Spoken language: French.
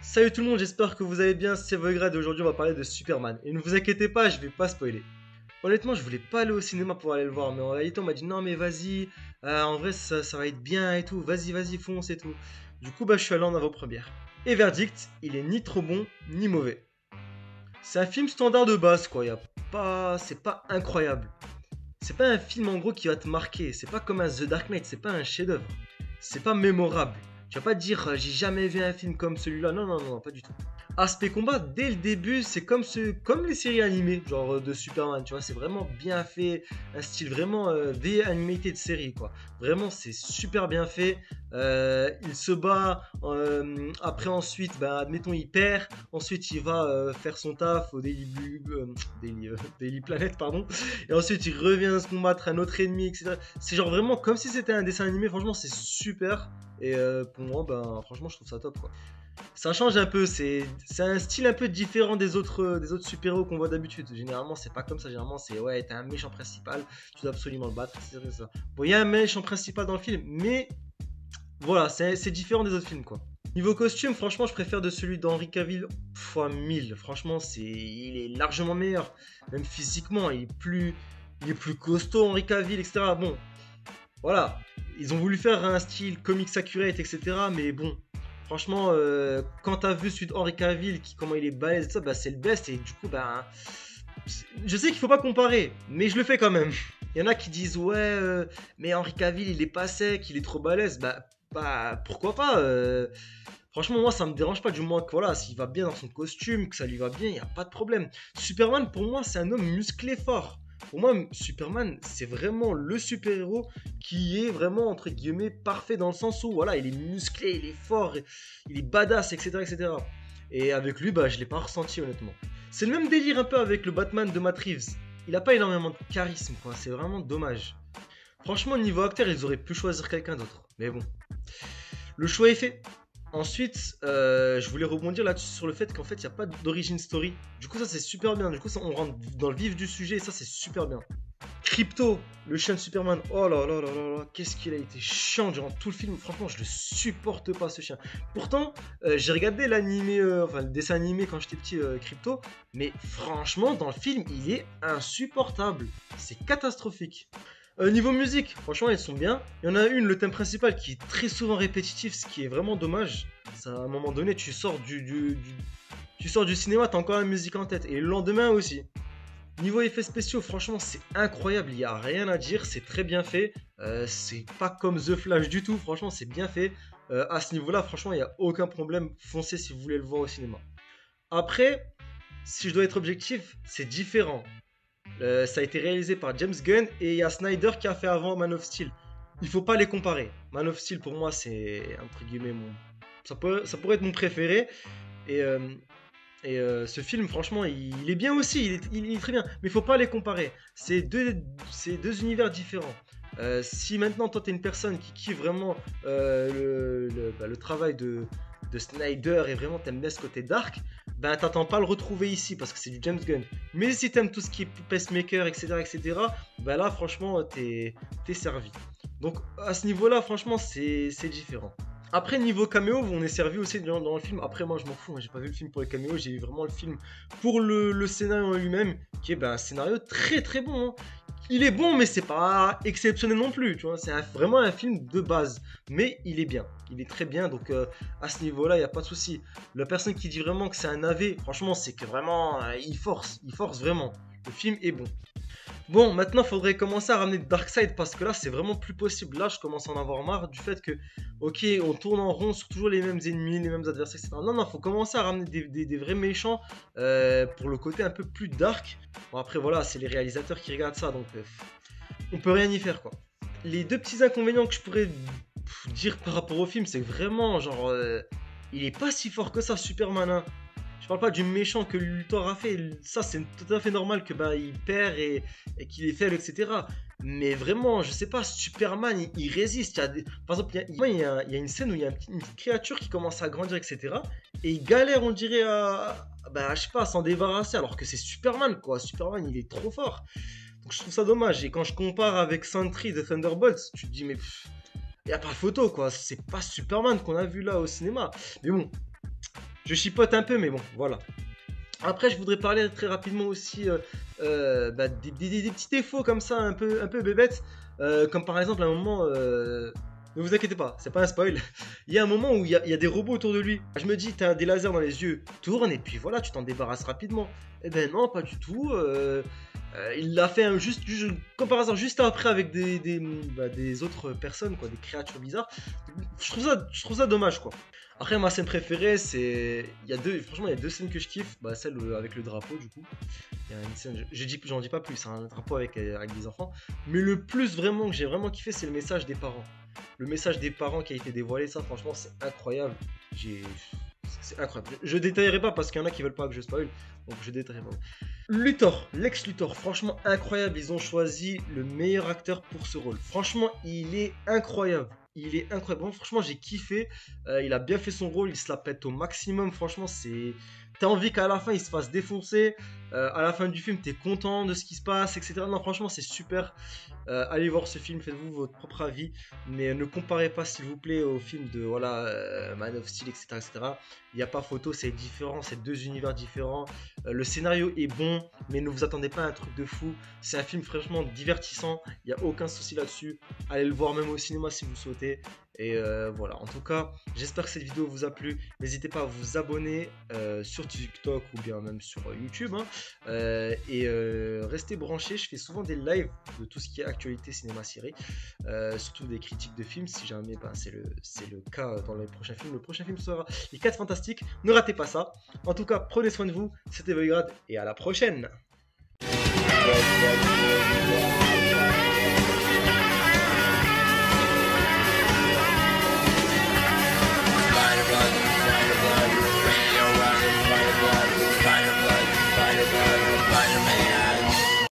Salut tout le monde, j'espère que vous allez bien, c'est Vograd et aujourd'hui on va parler de Superman. Et ne vous inquiétez pas, je vais pas spoiler. Honnêtement, je voulais pas aller au cinéma pour aller le voir, mais en réalité on m'a dit non mais vas-y, en vrai ça va être bien et tout, vas-y fonce et tout. Du coup je suis allé en avant-première. Et verdict, il est ni trop bon ni mauvais. C'est un film standard de base quoi, c'est pas incroyable. C'est pas un film en gros qui va te marquer, c'est pas comme un The Dark Knight, c'est pas un chef-d'œuvre. C'est pas mémorable. Tu vas pas te dire j'ai jamais vu un film comme celui-là. Non, pas du tout. Aspect combat, dès le début, c'est comme les séries animées, genre de Superman, tu vois, c'est vraiment bien fait, un style vraiment V-animated série, quoi. Vraiment, c'est super bien fait. Il se bat, après ensuite, admettons, il perd, ensuite il va faire son taf au Daily Planet, pardon, et ensuite il revient se combattre un autre ennemi, etc. C'est genre vraiment comme si c'était un dessin animé, franchement, c'est super. Et pour moi, franchement, je trouve ça top, quoi. Ça change un peu, c'est un style un peu différent des autres super-héros qu'on voit d'habitude. Généralement, c'est pas comme ça. Généralement, c'est ouais, t'as un méchant principal, tu dois absolument le battre, c'est ça. Bon, il y a un méchant principal dans le film, mais voilà, c'est différent des autres films, quoi. Niveau costume, franchement, je préfère de celui d'Henry Cavill fois 1000. Franchement, il est largement meilleur. Même physiquement, il est plus costaud, Henry Cavill, etc. Bon, voilà, ils ont voulu faire un style comics accurate, etc. Mais bon, franchement, quand t'as vu celui de Henry Cavill, comment il est balèze, et tout ça, c'est le best. Et du coup, je sais qu'il faut pas comparer, mais je le fais quand même. Il y en a qui disent, ouais, mais Henry Cavill, il est pas sec, il est trop balèze. Pourquoi pas franchement, moi, ça me dérange pas du moment que, voilà, s'il va bien dans son costume, que ça lui va bien, il n'y a pas de problème. Superman, pour moi, c'est un homme musclé fort. Pour moi, Superman, c'est vraiment le super-héros qui est vraiment, entre guillemets, parfait dans le sens où, voilà, il est musclé, il est fort, il est badass, etc., etc. Et avec lui, je l'ai pas ressenti, honnêtement. C'est le même délire un peu avec le Batman de Matt Reeves. Il a pas énormément de charisme, quoi. C'est vraiment dommage. Franchement, niveau acteur, ils auraient pu choisir quelqu'un d'autre. Mais bon, le choix est fait. Ensuite, je voulais rebondir là-dessus sur le fait qu'en fait, il n'y a pas d'origin story. Du coup, ça, c'est super bien. Du coup, ça, on rentre dans le vif du sujet et ça, c'est super bien. Crypto, le chien de Superman. Oh là, qu'est-ce qu'il a été chiant durant tout le film. Franchement, je le supporte pas, ce chien. Pourtant, j'ai regardé l'animé, enfin, le dessin animé quand j'étais petit, Crypto. Mais franchement, dans le film, il est insupportable. C'est catastrophique. Niveau musique, franchement, elles sont bien. Il y en a une, le thème principal, qui est très souvent répétitif, ce qui est vraiment dommage. Ça, à un moment donné, tu sors du cinéma, t'as encore la musique en tête. Et le lendemain aussi. Niveau effets spéciaux, franchement, c'est incroyable. Il n'y a rien à dire, c'est très bien fait. C'est pas comme The Flash du tout. Franchement, c'est bien fait. À ce niveau-là, franchement, il n'y a aucun problème. Foncez si vous voulez le voir au cinéma. Après, si je dois être objectif, c'est différent. Ça a été réalisé par James Gunn et il y a Snyder qui a fait avant Man of Steel. Il faut pas les comparer. Man of Steel pour moi c'est entre guillemets ça pourrait être mon préféré et, ce film franchement il est bien aussi, il est très bien, mais il faut pas les comparer. C'est deux univers différents. Si maintenant toi t'es une personne qui kiffe vraiment le travail de Snyder et vraiment t'aimes bien ce côté dark, t'attends pas à le retrouver ici parce que c'est du James Gunn. Mais si t'aimes tout ce qui est pacemaker, etc., là franchement t'es servi. Donc à ce niveau-là, franchement c'est différent. Après, niveau caméo, on est servi aussi dans le film. Après, moi je m'en fous, j'ai pas vu le film pour les caméos, j'ai vu vraiment le film pour le scénario en lui-même, qui est un scénario très très bon, hein. Il est bon, mais c'est pas exceptionnel non plus, tu vois. C'est vraiment un film de base, mais il est bien, il est très bien. Donc à ce niveau-là, il y a pas de souci. La personne qui dit vraiment que c'est un navet, franchement, c'est que vraiment il force vraiment. Le film est bon. Bon, maintenant, il faudrait commencer à ramener Darkseid parce que là, c'est vraiment plus possible. Là, je commence à en avoir marre du fait que, ok, on tourne en rond sur toujours les mêmes ennemis, les mêmes adversaires, etc. Non, faut commencer à ramener des vrais méchants pour le côté un peu plus dark. Bon, après, voilà, c'est les réalisateurs qui regardent ça, donc on peut rien y faire, quoi. Les deux petits inconvénients que je pourrais dire par rapport au film, c'est que vraiment, genre, il est pas si fort que ça, Superman, hein. Je parle pas du méchant que Luthor a fait, ça c'est tout à fait normal que il perd et qu'il est faible, etc. Mais vraiment, je sais pas, Superman il résiste. Par exemple, il y a une scène où il y a une petite créature qui commence à grandir, etc. Et il galère, on dirait, je sais pas, à s'en débarrasser, alors que c'est Superman, quoi. Superman il est trop fort. Donc je trouve ça dommage. Et quand je compare avec Sentry de Thunderbolts, tu te dis, mais y a pas photo, quoi. C'est pas Superman qu'on a vu là au cinéma. Mais bon. je chipote un peu, mais bon, voilà. Après, je voudrais parler très rapidement aussi des petits défauts comme ça, un peu bébêtes. Comme par exemple, à un moment, ne vous inquiétez pas, c'est pas un spoil. Il y a un moment où il y a des robots autour de lui. Je me dis, t'as des lasers dans les yeux, tourne et puis voilà, tu t'en débarrasses rapidement. Eh ben non, pas du tout. Il l'a fait comme par hasard juste après avec des autres personnes, quoi, des créatures bizarres. Je trouve ça dommage, quoi. Après, ma scène préférée, franchement, il y a deux scènes que je kiffe. Bah, celle avec le drapeau, du coup. Il y a une scène, j'en dis pas plus, c'est un drapeau avec des enfants. Mais le plus vraiment que j'ai vraiment kiffé, c'est le message des parents. Le message des parents qui a été dévoilé, ça, franchement, c'est incroyable. C'est incroyable. Je détaillerai pas parce qu'il y en a qui veulent pas que je spoil, donc je détaillerai pas. Luthor, Lex Luthor, franchement incroyable. Ils ont choisi le meilleur acteur pour ce rôle. Franchement, il est incroyable. Il est incroyable. Bon, franchement, j'ai kiffé. Il a bien fait son rôle. Il se la pète au maximum. Franchement, c'est. T'as envie qu'à la fin il se fasse défoncer. À la fin du film, t'es content de ce qui se passe, etc. Non, franchement, c'est super. Allez voir ce film, faites-vous votre propre avis. Mais ne comparez pas, s'il vous plaît, au film de Man of Steel, etc. etc. Il n'y a pas photo, c'est différent. C'est deux univers différents. Le scénario est bon, mais ne vous attendez pas à un truc de fou. C'est un film franchement divertissant. Il n'y a aucun souci là-dessus. Allez le voir même au cinéma si vous souhaitez. Et voilà, en tout cas, j'espère que cette vidéo vous a plu. N'hésitez pas à vous abonner sur TikTok ou bien même sur YouTube. Restez branchés, je fais souvent des lives de tout ce qui est actualité cinéma-série. Surtout des critiques de films, si jamais c'est le cas dans les prochains films. Le prochain film sera Les 4 Fantastiques. Ne ratez pas ça. En tout cas, prenez soin de vous. C'était Voigrad et à la prochaine. Spider-Man.